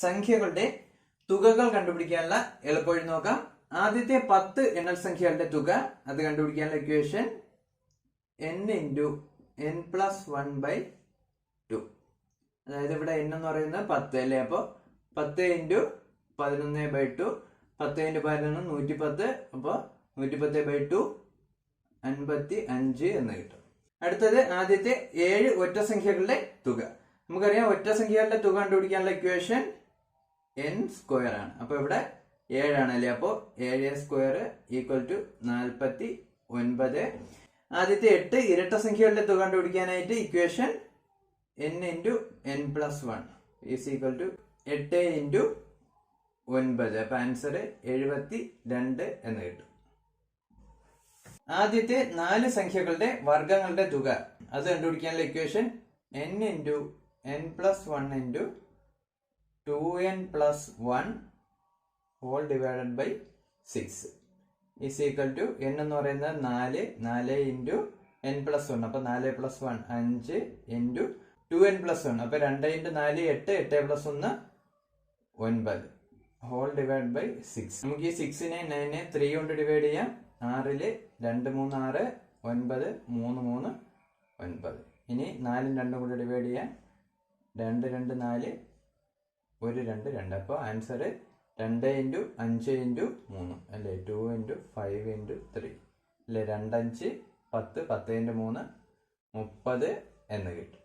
സംഖ്യകളുടെ തുകകൾ കണ്ടുപിടിക്കാനുള്ള എളുപ്പവഴി നോക്കാം. ആദ്യത്തെ 10 എണ്ണൽ സംഖ്യകളുടെ തുക അത് കണ്ടുപിടിക്കാനുള്ള ഇക്വേഷൻ n × n+1/2. അതായത് ഇവിടെ n എന്ന് പറയുന്നത് 10 അല്ലേ. അപ്പൊ 10 × 11/2, 10 × 11 110, അപ്പൊ 110/2 55 എന്ന് കിട്ടും. അടുത്തത് ആദ്യത്തെ 7 ഒറ്റ സംഖ്യകളുടെ തുക. നമുക്കറിയാം ഒറ്റ സംഖ്യകളുടെ തുക കണ്ടുപിടിക്കാനുള്ള ഇക്വേഷൻ n² ആണ്. അപ്പൊ ഇവിടെ 7 ആണല്ലേ. അപ്പോ 7² = 49. ആദ്യത്തെ 8 ഇരട്ട സംഖ്യകളുടെ തുക കണ്ടുപിടിക്കാനായിട്ട് ഇക്വേഷൻ n × n+1 = 8 × 9. അപ്പൊ ആൻസർ 72 എന്ന് കിട്ടും. ആദ്യത്തെ 4 സംഖ്യകളുടെ വർഗങ്ങളുടെ തുക അത് കണ്ടുപിടിക്കാനുള്ള equation n × n+1 × 2n+1 6 n എന്ന് പറയുന്നത് 4 × n+1. അപ്പൊ 4 + 1 5 × 2n+1. അപ്പൊ 2 × 4 8, 8+1 9 6. നമുക്ക് ഈ 6നെ 9നെ 3 കൊണ്ട് ഡിവൈഡ് ചെയ്യാം. 6ല് 2 3 6, 9 3 3 9. ഇനി 4ഉം 2ഉം കൂടെ ഡിവൈഡ് ചെയ്യാം. 2 2 4, 1 2 2. അപ്പൊ ആൻസർ 2 × 5 × 3 അല്ലെ. 2 × 5 × 3 അല്ലെ. 2 5 10, 10 × 3 30 എന്ന് കിട്ടും.